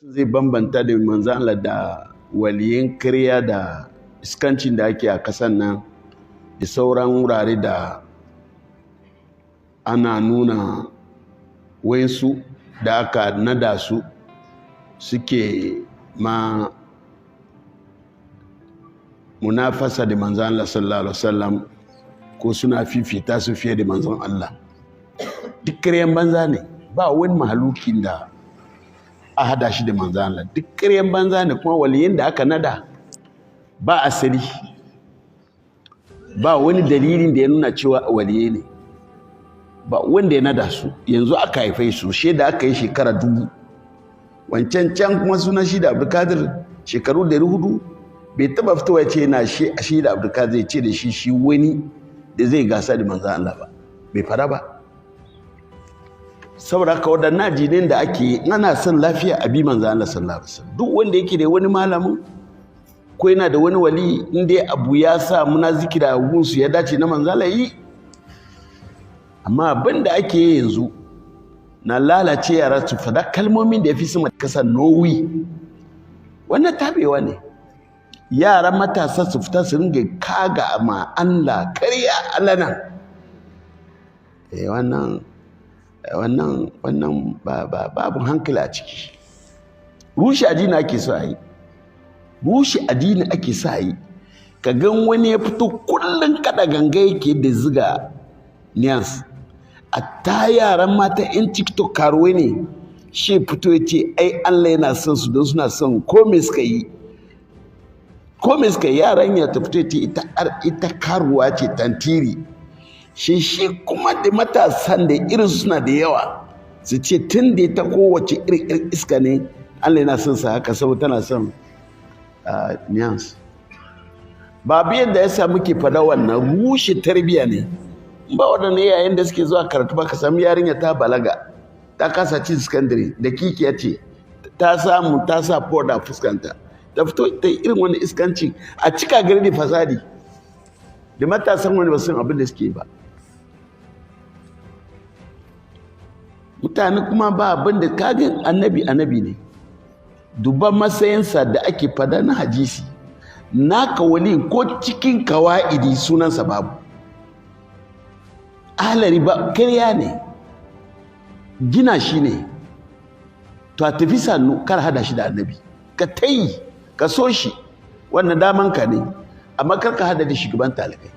zai bambanta da manzan Allah da waliyin kariya da iskancin da ake a kasan nan da sauran wurare da ana nuna wayansu da aka nada su suke ma munafasa da manzan Allah sallallahu alaihi wasallam ko suna fifita su fiye da manzan Allah. Duk kariyan banza ne, ba wani mahalukin da a hada shi da manzan Allah. Duk kariyan banza ne, kuma waliyin da aka nada ba asali, ba wani dalilin da ya nuna cewa waliye ne, ba wanda ya nada su. Yanzu aka haifai su, shaida aka yi shekara 1000. Wancan can kuma suna shi da Abdulkadir shekaru 400 bai taba fitowa ce yana shi da Abdulkadir ce da shi wani da zai gasa da manzan Allah ba, bai fara ba. Saboda haka waɗannan jinin da ake yi ana son lafiya a bi manzan Allah sallallahu alaihi wasallam. Duk wanda yake da wani malamin ko yana da wani wali, in dai abu ya sa muna zikira gunsu ya dace na manzan Allah yi. Amma abin da ake yi yanzu na lalace yara su fada kalmomin da ya fi sama kasa nowi, wannan tabewa ne. Yara matasa su fita su ringa kaga ma Allah ƙarya Allah nan. Wannan babu hankali a ciki. Rushe addini ake so a yi, rushe addini ake so a yi. Ka gan wani ya fito kullum kada ganga yake da ziga Iyass, a ta yaran mata yan TikTok karuwa ne, shi fito ya ce ai Allah yana son su don suna son ko me suka yi, yaran ya ta fito ya ce ita karuwa ce tantiri. Shi kuma da matasan da irin suna da yawa su ce tun da ta kowace irin iska ne Allah yana son sa haka saboda tana son Iyass. Ba biyan da ya sa muke fada wannan rushe tarbiya ne. Ba waɗannan yayin da suke zuwa karatu ba ka sami yarinya ta balaga ta kasa cin sakandare da kikiya ce ta samu ta sa powder fuskanta ta fito ta irin wani iskanci a cika gari da fasadi da matasan wani ba sun abin da suke ba. Mutane kuma ba abin da kagin annabi ne, duban matsayinsa da ake fada na hadisi naka wali ko cikin kawa'idi sunansa babu. Ahlari ba kariya ne, gina shi ne, to a tafi sannu kar hada shi da annabi, ka tayi ka so shi wannan damanka ne, amma kar ka hada da shugaban talibai.